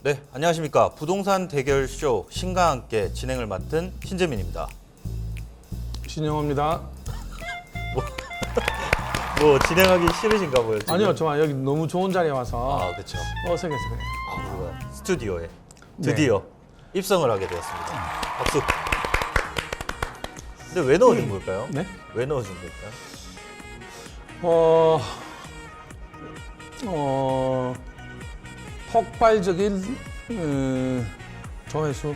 네, 안녕하십니까. 부동산 대결쇼 신과 함께 진행을 맡은 신재민입니다. 신영호입니다. 뭐 진행하기 싫으신가 봐요. 지금? 아니요, 저 여기 너무 좋은 자리에 와서 아, 그렇죠. 어색해서 그래요. 우리가 스튜디오에 드디어 입성을 하게 되었습니다. 박수. 근데 왜 넣어준 걸까요? 네? 왜 넣어준 걸까요? 폭발적인 조회수.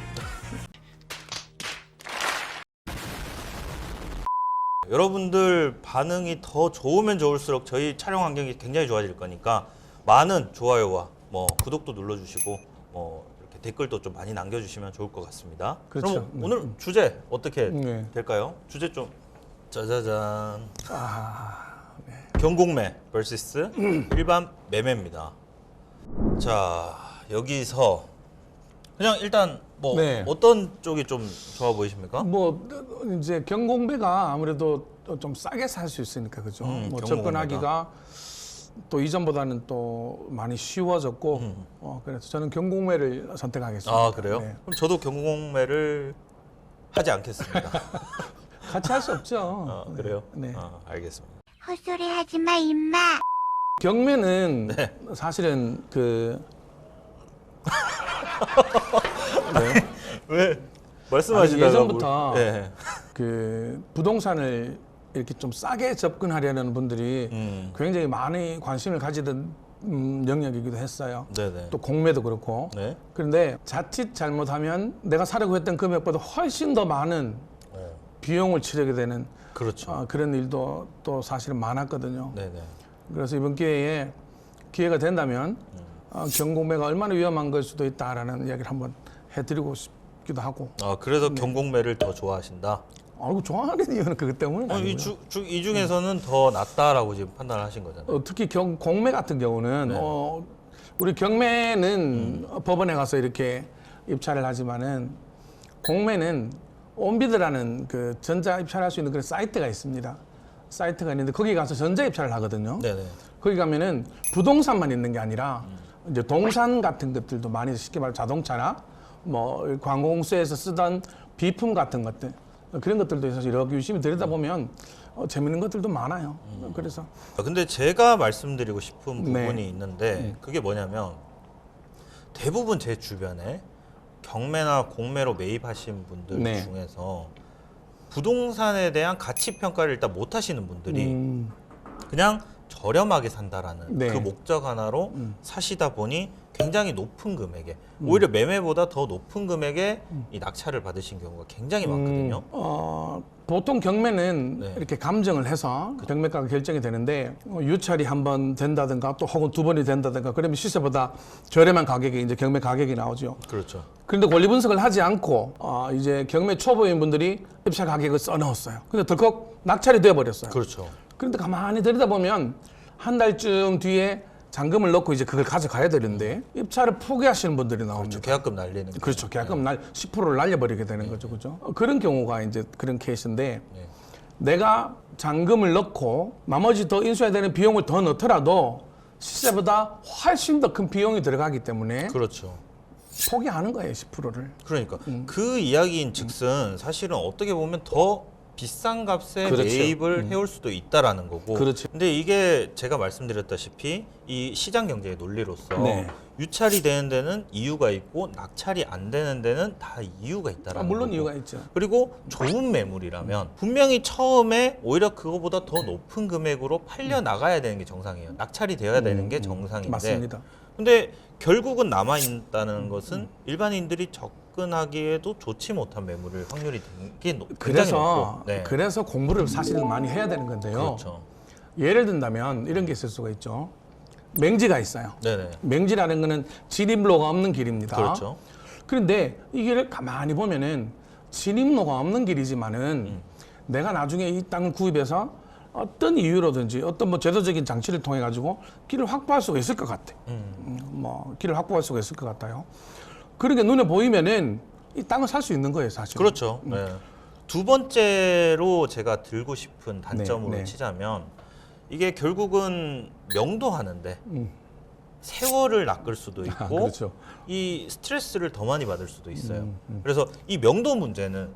여러분들 반응이 더 좋으면 좋을수록 저희 촬영 환경이 굉장히 좋아질 거니까 많은 좋아요와 뭐 구독도 눌러주시고 뭐 이렇게 댓글도 좀 많이 남겨주시면 좋을 것 같습니다. 그렇죠. 그럼 오늘 주제 어떻게 네. 될까요? 주제 좀 짜자잔. 네. 경공매 vs 일반 매매입니다. 자, 여기서 그냥 일단 뭐 네. 어떤 쪽이 좀 좋아 보이십니까? 뭐 이제 경공배가 아무래도 좀 싸게 살 수 있으니까 그죠. 뭐 경공배가. 접근하기가 또 이전보다는 또 많이 쉬워졌고 그래서 저는 경공매를 선택하겠습니다. 아, 그래요? 네. 그럼 저도 경공매를 하지 않겠습니다. 같이 할 수 없죠. 그래요? 네. 알겠습니다. 헛소리 하지 마, 임마. 경매는 네. 사실은 왜 말씀하시다가 아니, 예전부터 네. 그 부동산을 이렇게 좀 싸게 접근하려는 분들이 굉장히 많이 관심을 가지던 영역이기도 했어요. 네네. 또 공매도 그렇고. 네. 그런데 자칫 잘못하면 내가 사려고 했던 금액보다 훨씬 더 많은 비용을 치르게 되는 그렇죠. 그런 일도 또 사실은 많았거든요. 네네. 그래서 이번 기회에 기회가 된다면 경공매가 얼마나 위험한 걸 수도 있다라는 이야기를 한번 해드리고 싶기도 하고. 그래서 경공매를 더 좋아하신다. 아이고 좋아하는 이유는 그것 때문은 아니고요. 이 중에서는 더 낫다라고 지금 판단하신 거잖아요. 특히 공매 같은 경우는 네. 우리 경매는 법원에 가서 이렇게 입찰을 하지만은 공매는 온비드라는 그 전자 입찰할 수 있는 그런 사이트가 있습니다. 사이트가 있는데 거기 가서 전자 입찰을 하거든요. 네네. 거기 가면은 부동산만 있는 게 아니라 이제 동산 같은 것들도 많이 쉽게 말해 자동차나 뭐 관공서에서 쓰던 비품 같은 것들 그런 것들도 있어서 이렇게 유심히 들여다보면 재밌는 것들도 많아요. 그래서 근데 제가 말씀드리고 싶은 네. 부분이 있는데 그게 뭐냐면 대부분 제 주변에 경매나 공매로 매입하신 분들 네. 중에서 부동산에 대한 가치 평가를 일단 못 하시는 분들이 그냥 저렴하게 산다라는 네. 그 목적 하나로 사시다 보니 굉장히 높은 금액에 오히려 매매보다 더 높은 금액에 이 낙찰을 받으신 경우가 굉장히 많거든요. 보통 경매는 네. 이렇게 감정을 해서 경매가가 결정이 되는데 유찰이 한 번 된다든가 또 혹은 두 번이 된다든가 그러면 시세보다 저렴한 가격이 이제 경매 가격이 나오죠. 그렇죠. 그런데 권리 분석을 하지 않고 이제 경매 초보인 분들이 입찰 가격을 써넣었어요. 근데 덜컥 낙찰이 되어버렸어요. 그렇죠. 그런데 가만히 들여다보면 한 달쯤 뒤에 잔금을 넣고 이제 그걸 가져가야 되는데 입찰을 포기하시는 분들이 나옵니다. 그렇죠. 계약금 날리는 거. 그렇죠. 계약금 10%를 날려버리게 되는 거죠. 그죠? 그런 경우가 이제 그런 케이스인데 네. 내가 잔금을 넣고 나머지 더 인수해야 되는 비용을 더 넣더라도 시세보다 훨씬 더 큰 비용이 들어가기 때문에 그렇죠. 포기하는 거예요. 10%를. 그러니까 그 이야기인 즉슨 사실은 어떻게 보면 더 비싼 값에 그렇죠. 매입을 해올 수도 있다라는 거고. 그렇죠. 근데 이게 제가 말씀드렸다시피 이 시장 경제의 논리로서 네. 유찰이 되는 데는 이유가 있고 낙찰이 안 되는 데는 다 이유가 있다라는 물론 거고. 이유가 있죠. 그리고 좋은 매물이라면 분명히 처음에 오히려 그거보다 더 높은 금액으로 팔려 나가야 되는 게 정상이에요. 낙찰이 되어야 되는 게 정상인데. 맞습니다. 근데 결국은 남아 있다는 것은 일반인들이 접근하기에도 좋지 못한 매물을 확률이 되게 굉장히 높고. 네. 그래서 공부를 사실은 많이 해야 되는 건데요. 그렇죠. 예를 든다면 이런 게 있을 수가 있죠. 맹지가 있어요. 네네. 맹지라는 거는 진입로가 없는 길입니다. 그렇죠. 그런데 이 길을 가만히 보면은 진입로가 없는 길이지만은 내가 나중에 이 땅을 구입해서 어떤 이유로든지 어떤 뭐 제도적인 장치를 통해 가지고 길을 확보할 수가 있을 것 같아. 뭐 길을 확보할 수가 있을 것 같아요. 그러니까 눈에 보이면은 이 땅을 살 수 있는 거예요, 사실. 그렇죠. 네. 두 번째로 제가 들고 싶은 단점으로 네, 네. 치자면 이게 결국은 명도하는데 세월을 낚을 수도 있고 그렇죠. 이 스트레스를 더 많이 받을 수도 있어요. 그래서 이 명도 문제는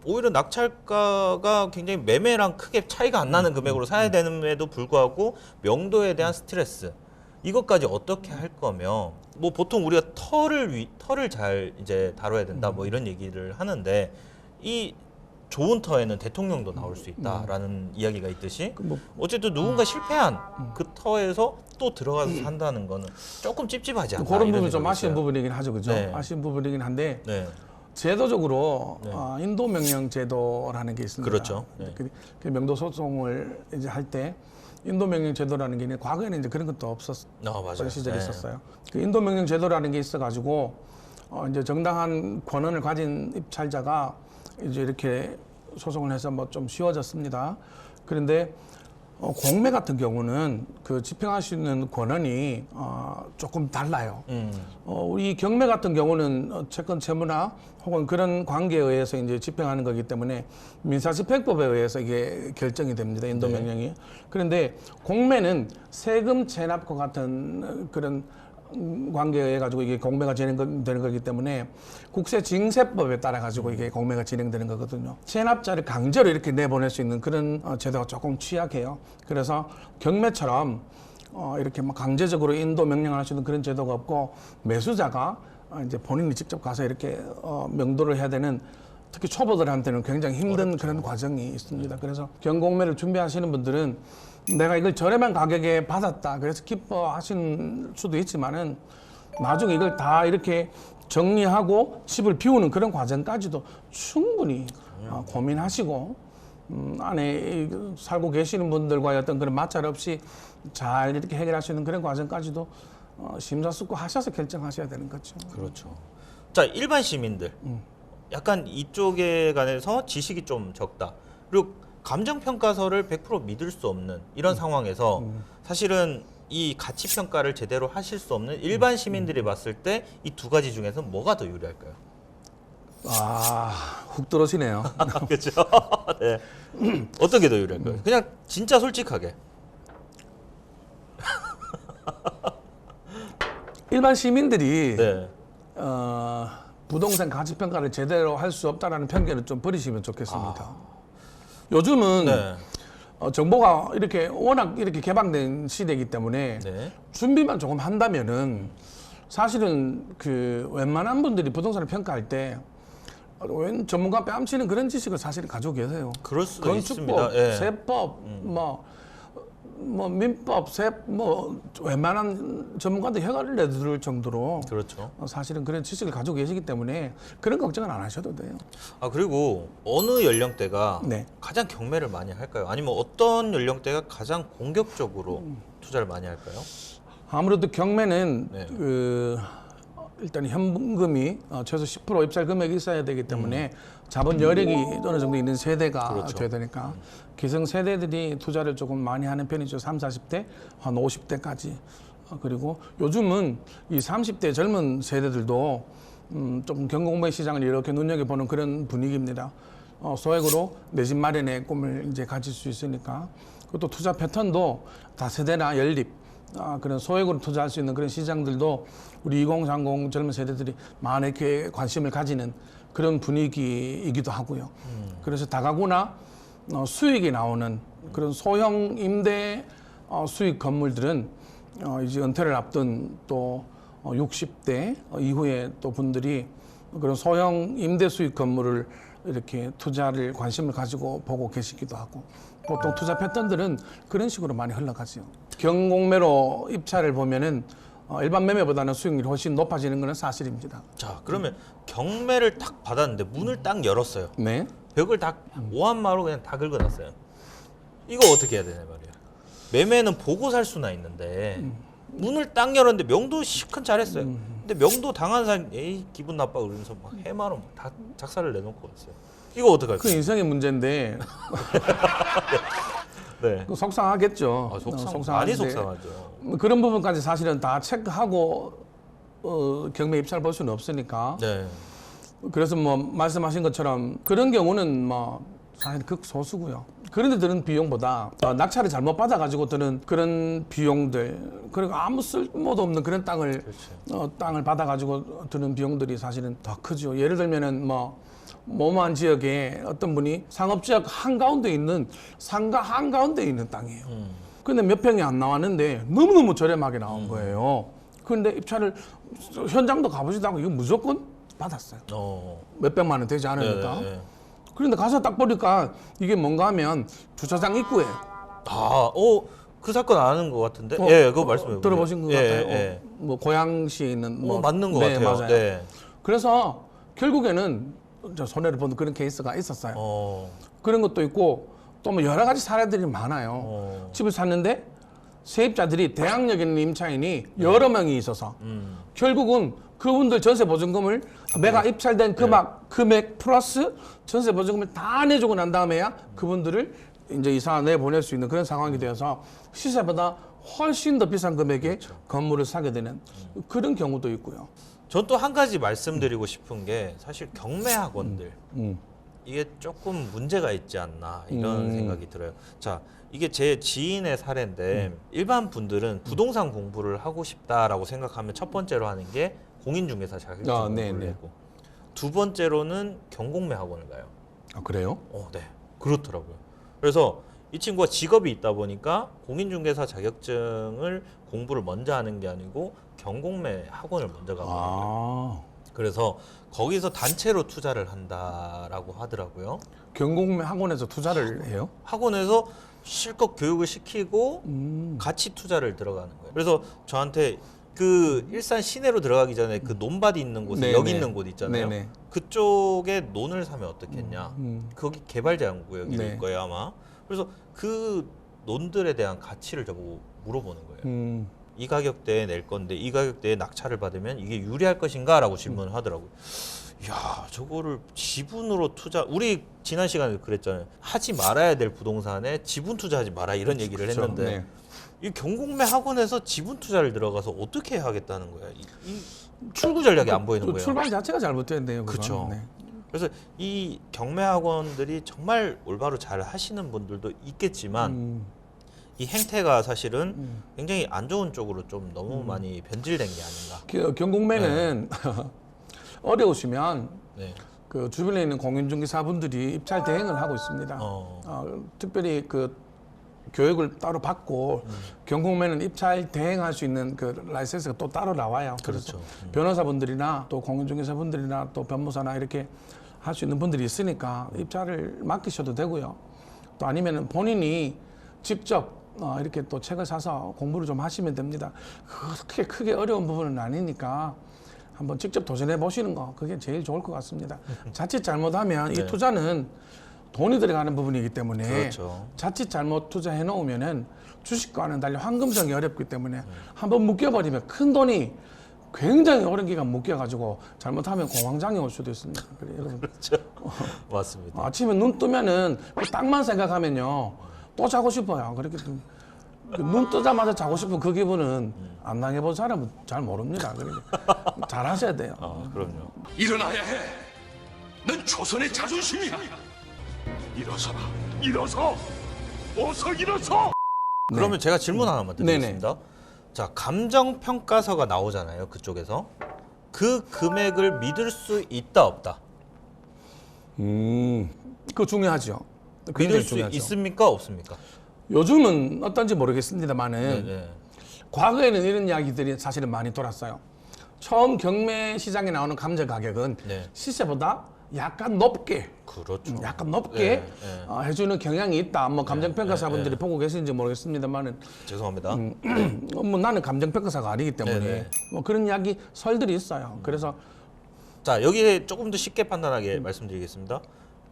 오히려 낙찰가가 굉장히 매매랑 크게 차이가 안 나는 금액으로 사야 되는데도 불구하고 명도에 대한 스트레스 이것까지 어떻게 할 거면 뭐 보통 우리가 털을 잘 이제 다뤄야 된다 뭐 이런 얘기를 하는데 이 좋은 터에는 대통령도 나올 수 있다라는 이야기가 있듯이 뭐 어쨌든 누군가 실패한 그 터에서 또 들어가서 산다는 거는 조금 찝찝하지 않나 그런 이런 부분이 좀 생각이 아쉬운 있어요. 부분이긴 하죠, 그죠? 네. 아쉬운 부분이긴 한데 네, 제도적으로 네. 인도 명령 제도라는 게 있습니다. 그렇죠. 네. 그 명도 소송을 이제 할 때 인도 명령 제도라는 게 있는데 과거에는 이제 그런 것도 없었던 맞아요. 시절이 네. 있었어요. 그 인도 명령 제도라는 게 있어가지고 이제 정당한 권한을 가진 입찰자가 이제 이렇게 소송을 해서 뭐 좀 쉬워졌습니다. 그런데 공매 같은 경우는 그 집행할 수 있는 권한이 조금 달라요. 우리 경매 같은 경우는 채권 채무나 혹은 그런 관계에 의해서 이제 집행하는 거기 때문에 민사집행법에 의해서 이게 결정이 됩니다. 인도 네. 명령이. 그런데 공매는 세금 체납과 같은 그런 관계에 의해 가지고 이게 공매가 진행되는 거기 때문에 국세징세법에 따라 가지고 이게 공매가 진행되는 거거든요. 체납자를 강제로 이렇게 내보낼 수 있는 그런 제도가 조금 취약해요. 그래서 경매처럼 이렇게 막 강제적으로 인도 명령을 할 수 있는 그런 제도가 없고 매수자가 이제 본인이 직접 가서 이렇게 명도를 해야 되는 특히 초보들한테는 굉장히 힘든 그런 과정이 있습니다. 그래서 경공매를 준비하시는 분들은 내가 이걸 저렴한 가격에 받았다. 그래서 기뻐하시는 수도 있지만은 나중에 이걸 다 이렇게 정리하고 집을 비우는 그런 과정까지도 충분히 고민하시고 안에 살고 계시는 분들과의 어떤 그런 마찰 없이 잘 이렇게 해결할 수 있는 그런 과정까지도 심사숙고하셔서 결정하셔야 되는 거죠. 그렇죠. 자, 일반 시민들 약간 이쪽에 관해서 지식이 좀 적다. 그리고 감정평가서를 100% 믿을 수 없는 이런 상황에서 사실은 이 가치 평가를 제대로 하실 수 없는 일반 시민들이 봤을 때 이 두 가지 중에서 뭐가 더 유리할까요? 훅 들어오시네요. 그렇죠. 네. 어떤 게 더 유리할까요? 그냥 진짜 솔직하게. 일반 시민들이 네. 부동산 가치 평가를 제대로 할 수 없다라는 편견을 좀 버리시면 좋겠습니다. 요즘은 네. 정보가 이렇게 워낙 이렇게 개방된 시대이기 때문에 네. 준비만 조금 한다면은 사실은 그 웬만한 분들이 부동산을 평가할 때 웬 전문가 뺨치는 그런 지식을 사실은 가지고 계세요. 그럴 수도 건축법, 있습니다. 예. 세법, 뭐 민법, 뭐 웬만한 전문가들 혀를 내두를 정도로 그렇죠. 사실은 그런 지식을 가지고 계시기 때문에 그런 걱정은 안 하셔도 돼요. 아, 그리고 어느 연령대가 네. 가장 경매를 많이 할까요? 아니면 어떤 연령대가 가장 공격적으로 투자를 많이 할까요? 아무래도 경매는 네. 일단 현금이 최소 10% 입찰 금액이 있어야 되기 때문에 자본 여력이 어느 정도 있는 세대가 그렇죠. 돼야 되니까 기성 세대들이 투자를 조금 많이 하는 편이죠. 30, 40대, 한 50대까지. 그리고 요즘은 이 30대 젊은 세대들도 좀 경공매 시장을 이렇게 눈여겨보는 그런 분위기입니다. 소액으로 내 집 마련의 꿈을 이제 가질 수 있으니까. 그것도 투자 패턴도 다세대나 연립, 그런 소액으로 투자할 수 있는 그런 시장들도 우리 2030 젊은 세대들이 많이 이렇게 관심을 가지는 그런 분위기이기도 하고요. 그래서 다가구나 수익이 나오는 그런 소형 임대 수익 건물들은 이제 은퇴를 앞둔 또 60대 이후에 또 분들이 그런 소형 임대 수익 건물을 이렇게 투자를 관심을 가지고 보고 계시기도 하고 보통 투자 패턴들은 그런 식으로 많이 흘러가죠. 경공매로 입찰을 보면은 일반 매매보다는 수익률이 훨씬 높아지는 것은 사실입니다. 자, 그러면 경매를 딱 받았는데 문을 딱 열었어요. 네. 벽을 다 오한마로 그냥 다 긁어놨어요. 이거 어떻게 해야 되냐 말이야. 매매는 보고 살 수나 있는데 문을 딱 열었는데 명도 시큰 잘했어요. 근데 명도 당한 사람 에이 기분 나빠 그러면서 막 해마로 다 작사를 내놓고 왔어요. 이거 어떡할까요? 그 인생의 문제인데 네. 속상하겠죠. 아, 많이 속상한데 속상하죠. 그런 부분까지 사실은 다 체크하고 경매 입찰 볼 수는 없으니까. 네. 그래서 뭐 말씀하신 것처럼 그런 경우는 뭐 사실 극소수고요. 그런데 드는 비용보다 낙찰을 잘못 받아가지고 드는 그런 비용들, 그리고 아무 쓸모도 없는 그런 땅을 땅을 받아가지고 드는 비용들이 사실은 더 크죠. 예를 들면은 모모한 지역에 어떤 분이 상업지역 한가운데 있는 상가 한가운데 있는 땅이에요. 근데 몇 평이 안 나왔는데 너무너무 저렴하게 나온 거예요. 그런데 입찰을 현장도 가보지도 않고 이거 무조건 받았어요. 몇백만 원 되지 않으니까. 네. 그런데 가서 딱 보니까 이게 뭔가 하면 주차장 입구에 그 사건 아는 것 같은데? 그거 말씀해 보세요. 들어보신 것 같아요. 뭐 고양시에 있는 맞는 것 네, 같아요. 맞아요. 네. 그래서 결국에는 저 손해를 보는 그런 케이스가 있었어요. 그런 것도 있고 또 뭐 여러 가지 사례들이 많아요. 집을 샀는데 세입자들이 대학력 있는 임차인이 여러 명이 있어서 결국은 그분들 전세 보증금을 매가 입찰된 금액 플러스 전세 보증금을 다 내주고 난 다음에야 그분들을 이제 이사 내보낼 수 있는 그런 상황이 되어서 시세보다 훨씬 더 비싼 금액에 건물을 사게 되는 그런 경우도 있고요. 전 또 한 가지 말씀드리고 싶은 게 사실 경매 학원들 이게 조금 문제가 있지 않나 이런 생각이 들어요. 자, 이게 제 지인의 사례인데 일반 분들은 부동산 공부를 하고 싶다라고 생각하면 첫 번째로 하는 게 공인중개사 자격증 공부를 내고 두 번째로는 경공매 학원을 가요. 아, 그래요? 네, 그렇더라고요. 그래서 이 친구가 직업이 있다 보니까 공인중개사 자격증을 공부를 먼저 하는 게 아니고 경공매 학원을 먼저 가거든요. 그래서 거기서 단체로 투자를 한다라고 하더라고요. 경공매 학원에서 투자를 해요? 학원에서 실컷 교육을 시키고 같이 투자를 들어가는 거예요. 그래서 저한테 그 일산 시내로 들어가기 전에 그 논밭이 있는 곳에 여기 있는 곳 있잖아요. 네네. 그쪽에 논을 사면 어떻겠냐. 거기 개발제한구역일 네. 거예요 아마. 그래서 그 논들에 대한 가치를 저보고 물어보는 거예요. 이 가격대에 낼 건데 이 가격대에 낙찰을 받으면 이게 유리할 것인가? 라고 질문을 하더라고요. 야, 저거를 지분으로 투자, 우리 지난 시간에 그랬잖아요. 하지 말아야 될 부동산에 지분 투자하지 마라 이런 얘기를 했는데 이 경공매 학원에서 지분 투자를 들어가서 어떻게 하겠다는 거야? 이 출구 전략이 안 보이는 거예요. 출발 자체가 잘못됐네요. 그렇죠. 그래서 이 경매 학원들이 정말 올바로 잘 하시는 분들도 있겠지만 이 행태가 사실은 굉장히 안 좋은 쪽으로 좀 너무 많이 변질된 게 아닌가. 경공매는 어려우시면 네. 그 주변에 있는 공인중개사분들이 입찰 대행을 하고 있습니다. 특별히 그 교육을 따로 받고 경공매는 입찰 대행할 수 있는 그 라이센스가 또 따로 나와요. 그렇죠. 그래서 변호사분들이나 또 공인중개사분들이나 또 변호사나 이렇게 할 수 있는 분들이 있으니까 입찰을 맡기셔도 되고요. 또 아니면은 본인이 직접 이렇게 또 책을 사서 공부를 좀 하시면 됩니다. 그렇게 크게 어려운 부분은 아니니까 한번 직접 도전해 보시는 거 그게 제일 좋을 것 같습니다. 자칫 잘못하면 이 투자는 돈이 들어가는 부분이기 때문에 그렇죠. 자칫 잘못 투자해 놓으면은 주식과는 달리 황금성이 어렵기 때문에 한번 묶여버리면 큰 돈이 굉장히 오랜 기간 묶여가지고 잘못하면 공황장애 올 수도 있습니다. 그래 여러분. 그렇죠. 맞습니다. 아침에 눈 뜨면은 그 땅만 생각하면요 또 자고 싶어요. 그렇게 눈 뜨자마자 자고 싶은 그 기분은 안 당해본 사람은 잘 모릅니다. 그러니까 잘 하셔야 돼요. 그럼요. 일어나야 해. 넌 조선의 자존심이야. 일어서라. 일어서. 어서 일어서. 그러면 제가 질문 하나만 드리겠습니다. 자, 감정평가서가 나오잖아요. 그쪽에서. 그 금액을 믿을 수 있다 없다. 그거 중요하죠. 믿을 굉장히 수 중요하죠. 있습니까? 없습니까? 요즘은 어떤지 모르겠습니다만은 네. 과거에는 이런 이야기들이 사실은 많이 돌았어요. 처음 경매 시장에 나오는 감정 가격은 네. 시세보다 약간 높게, 그렇죠. 약간 높게 네. 해주는 경향이 있다. 뭐 감정평가사분들이 보고 계신지 모르겠습니다만은 죄송합니다. 뭐 나는 감정평가사가 아니기 때문에 네. 뭐 그런 이야기 설들이 있어요. 그래서 자, 여기에 조금 더 쉽게 판단하게 말씀드리겠습니다.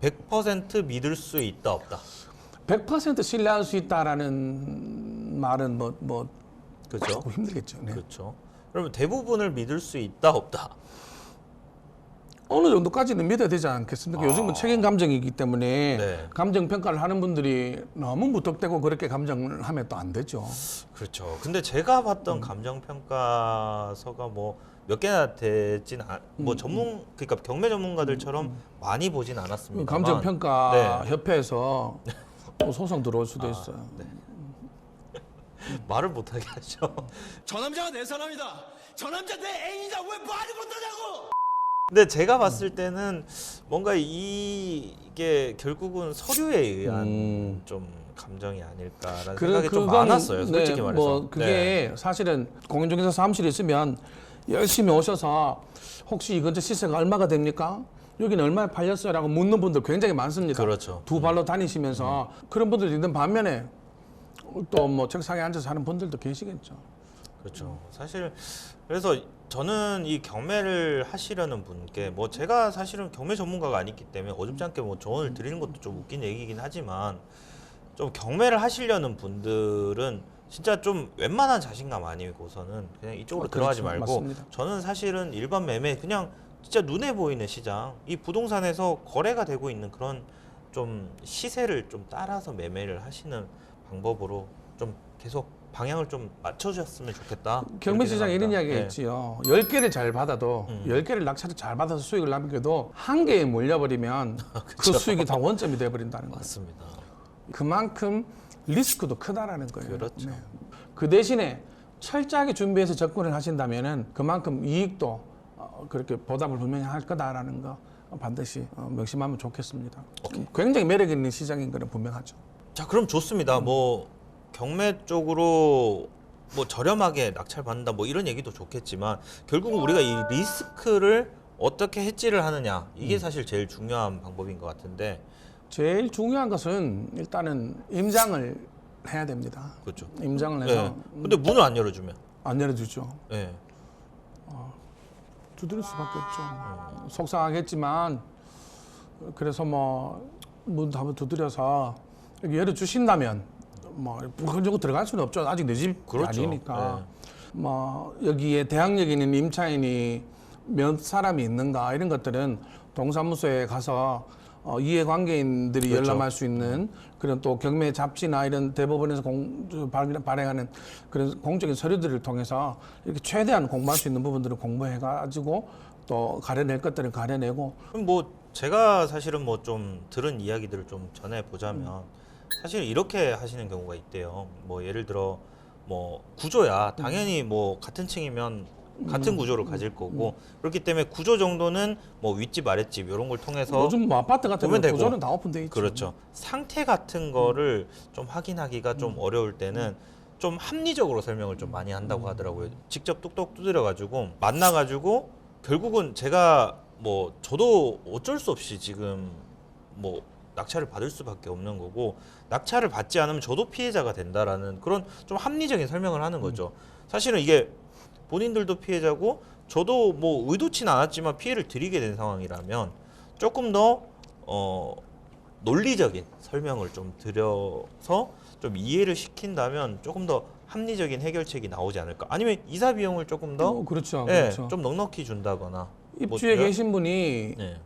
100% 믿을 수 있다 없다. 100% 신뢰할 수 있다라는 말은 뭐 그렇죠. 조금 힘들겠죠. 네. 그렇죠. 그러면 대부분을 믿을 수 있다 없다. 어느 정도까지는 믿어야 되지 않겠습니까? 요즘은 책임 감정이기 때문에 네. 감정 평가를 하는 분들이 너무 무턱대고 그렇게 감정을 하면 또 안 되죠. 그렇죠. 근데 제가 봤던 감정평가서가 뭐 몇 개나 되진 뭐 그러니까 경매 전문가들처럼 많이 보진 않았습니다. 감정 평가 네. 협회에서 또 소송 들어올 수도 있어요. 네. 말을 못하게 하죠. 저 남자가 내 사람이다. 저 남자 내 애인이다. 왜 말을 못하냐고. 근데 제가 봤을 때는 뭔가 이게 결국은 서류에 의한 좀 감정이 아닐까라는 생각이 좀 많았어요. 솔직히 말해서. 뭐 그게 사실은 공인중개사 사무실에 있으면 열심히 오셔서 혹시 이 근처 시세가 얼마가 됩니까? 여기는 얼마에 팔렸어요라고 묻는 분들 굉장히 많습니다. 그렇죠. 두 발로 다니시면서 그런 분들이 있는 반면에 또 뭐 책상에 앉아서 하는 분들도 계시겠죠. 그렇죠. 사실 그래서 저는 이 경매를 하시려는 분께 뭐 제가 사실은 경매 전문가가 아니기 때문에 어줍지 않게 뭐 조언을 드리는 것도 좀 웃긴 얘기긴 하지만 좀 경매를 하시려는 분들은 진짜 좀 웬만한 자신감 아니고서는 그냥 이쪽으로 들어가지 그렇죠. 말고 맞습니다. 저는 사실은 일반 매매 그냥 진짜 눈에 보이는 시장 이 부동산에서 거래가 되고 있는 그런 좀 시세를 좀 따라서 매매를 하시는 방법으로 좀 계속 방향을 좀 맞춰주셨으면 좋겠다. 경매 이렇게 시장에 이런 생각합니다. 이야기가 네. 있지요. 10개를 잘 받아도 10개를 낙찰을 잘 받아서 수익을 남겨도 한 개에 몰려버리면 그 수익이 다 원점이 돼버린다는 거예요. 맞습니다. 그만큼 리스크도 크다라는 거예요. 그렇죠. 그 대신에 철저하게 준비해서 접근을 하신다면은 그만큼 이익도 그렇게 보답을 분명히 할 거다라는 거 반드시 명심하면 좋겠습니다. 굉장히 매력 있는 시장인 거는 분명하죠. 자, 그럼 좋습니다. 뭐 경매 쪽으로 뭐 저렴하게 낙찰 받는다 뭐 이런 얘기도 좋겠지만 결국은 우리가 이 리스크를 어떻게 해지를 하느냐 이게 사실 제일 중요한 방법인 것 같은데 제일 중요한 것은 일단은 임장을 해야 됩니다. 그렇죠. 임장을 해서 네. 근데 문을 안 열어주면 안 열어주죠. 네. 두드릴 수밖에 없죠. 속상하겠지만 그래서 문 한번 두드려서 여기 열어주신다면 뭐 무조건 들어갈 수는 없죠. 아직 내 집이 그렇죠. 아니니까. 네. 뭐 여기에 대항력이 있는 임차인이 몇 사람이 있는가 이런 것들은 동사무소에 가서 이해관계인들이 그렇죠. 열람할 수 있는 그런 또 경매 잡지나 이런 대법원에서 발행하는 그런 공적인 서류들을 통해서 이렇게 최대한 공부할 수 있는 부분들을 공부해가지고 또 가려낼 것들을 가려내고 그럼 뭐 제가 사실은 뭐 좀 들은 이야기들을 좀 전해 보자면 사실 이렇게 하시는 경우가 있대요. 뭐 예를 들어 뭐 구조야 당연히 뭐 같은 층이면 같은 구조를 가질 거고 그렇기 때문에 구조 정도는 뭐 윗집 아랫집 이런 걸 통해서 요즘 뭐 아파트 같은 보면 경우 되고. 구조는 다 오픈돼 있죠. 그렇죠. 상태 같은 거를 좀 확인하기가 좀 어려울 때는 좀 합리적으로 설명을 좀 많이 한다고 하더라고요. 직접 뚝뚝 두드려 가지고 만나 가지고 결국은 제가 뭐 저도 어쩔 수 없이 지금 뭐 낙찰을 받을 수밖에 없는 거고 낙찰을 받지 않으면 저도 피해자가 된다라는 그런 좀 합리적인 설명을 하는 거죠. 사실은 이게 본인들도 피해자고 저도 뭐 의도치는 않았지만 피해를 드리게 된 상황이라면 조금 더 논리적인 설명을 좀 드려서 좀 이해를 시킨다면 조금 더 합리적인 해결책이 나오지 않을까. 아니면 이사 비용을 조금 더 그렇죠. 예, 그렇죠. 좀 넉넉히 준다거나. 입주에 뭐, 계신 분이 네.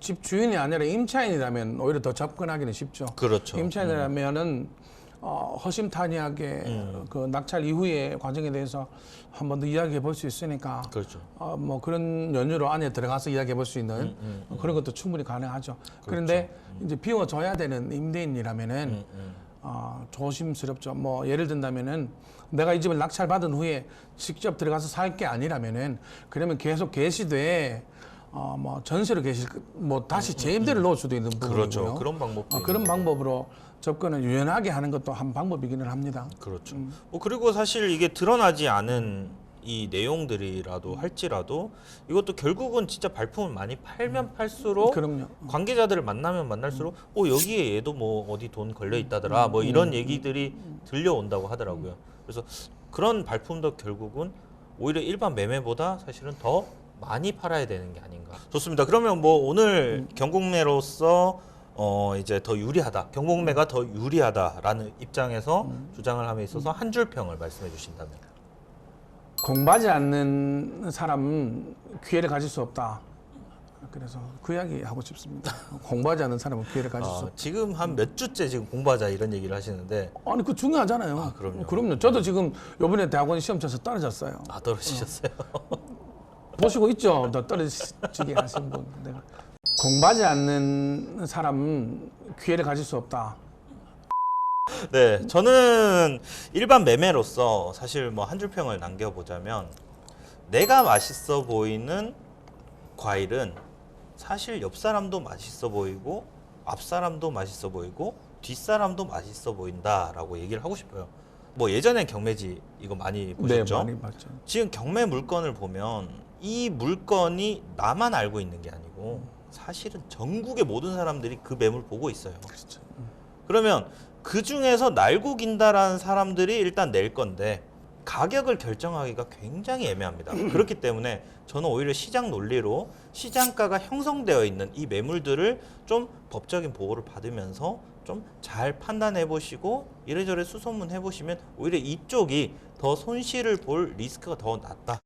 집 주인이 아니라 임차인이라면 오히려 더 접근하기는 쉽죠. 그렇죠. 임차인이라면은 허심탄회하게 그 낙찰 이후의 과정에 대해서 한 번 더 이야기해 볼 수 있으니까 그렇죠. 뭐 그런 연유로 안에 들어가서 이야기해 볼 수 있는 그런 것도 충분히 가능하죠. 그런데 이제 비워줘야 되는 임대인이라면은 조심스럽죠. 뭐 예를 든다면은 내가 이 집을 낙찰 받은 후에 직접 들어가서 살 게 아니라면은 그러면 계속 계시되 뭐 전세로 계실 뭐 다시 재임대를 넣을 수도 있는 부분이고요. 그렇죠. 그런 방법도 그런 있는 방법으로 접근을 유연하게 하는 것도 한 방법이기는 합니다. 그렇죠. 뭐 그리고 사실 이게 드러나지 않은 이 내용들이라도 할지라도 이것도 결국은 진짜 발품을 많이 팔면 팔수록 그럼요. 관계자들을 만나면 만날수록 여기에 얘도 뭐 어디 돈 걸려 있다더라 뭐 이런 얘기들이 들려온다고 하더라고요. 그래서 그런 발품도 결국은 오히려 일반 매매보다 사실은 더 많이 팔아야 되는 게 아닌가. 좋습니다. 그러면 뭐 오늘 경공매로서 이제 더 유리하다, 경공매가 더 유리하다라는 입장에서 주장을 함에 있어서 한 줄 평을 말씀해 주신다면. 공부하지 않는 사람은 기회를 가질 수 없다. 그래서 그 이야기 하고 싶습니다. 공부하지 않는 사람은 기회를 가질 수 없다. 지금 한 몇 주째 지금 공부하자 이런 얘기를 하시는데 아니 그 중요하잖아요. 그럼요. 저도 지금 이번에 대학원 시험 쳐서 떨어졌어요. 떨어지셨어요. 보시고 있죠. 더 떨어지게 하신 분. 내가 공부하지 않는 사람은 기회를 가질 수 없다. 네, 저는 일반 매매로서 사실 뭐 한 줄 평을 남겨보자면 내가 맛있어 보이는 과일은 사실 옆 사람도 맛있어 보이고 앞 사람도 맛있어 보이고 뒷 사람도 맛있어 보인다라고 얘기를 하고 싶어요. 뭐 예전엔 경매지 이거 많이 보셨죠? 네, 많이 봤죠. 지금 경매 물건을 보면 이 물건이 나만 알고 있는 게 아니고 사실은 전국의 모든 사람들이 그 매물 보고 있어요. 그렇죠. 그러면 그 중에서 날고 긴다라는 사람들이 일단 낼 건데 가격을 결정하기가 굉장히 애매합니다. 그렇기 때문에 저는 오히려 시장 논리로 시장가가 형성되어 있는 이 매물들을 좀 법적인 보호를 받으면서 좀 잘 판단해 보시고 이래저래 수소문 해 보시면 오히려 이쪽이 더 손실을 볼 리스크가 더 낮다.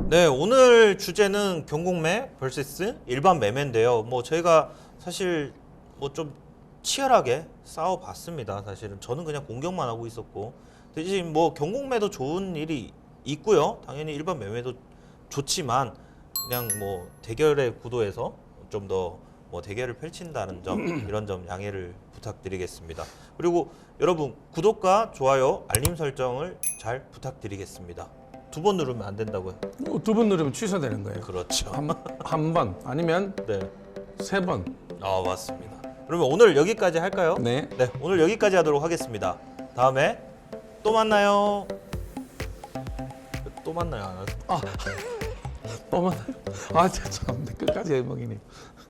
네, 오늘 주제는 경공매 vs 일반 매매인데요. 뭐 저희가 사실 뭐 좀 치열하게 싸워봤습니다. 사실은 저는 그냥 공격만 하고 있었고 대신 뭐 경공매도 좋은 일이 있고요. 당연히 일반 매매도 좋지만 그냥 뭐 대결의 구도에서 좀 더 뭐 대결을 펼친다는 점 이런 점 양해를 부탁드리겠습니다. 그리고 여러분 구독과 좋아요, 알림 설정을 잘 부탁드리겠습니다. 2번 누르면 안 된다고요? 2번 누르면 취소되는 거예요. 그렇죠. 한 번 아니면 네. 3번. 아 맞습니다. 그러면 오늘 여기까지 할까요? 네. 네, 오늘 여기까지 하도록 하겠습니다. 다음에 또 만나요. 또 만나요. 안 하죠? 또 만나요. 아, 참, 끝까지 해먹이네.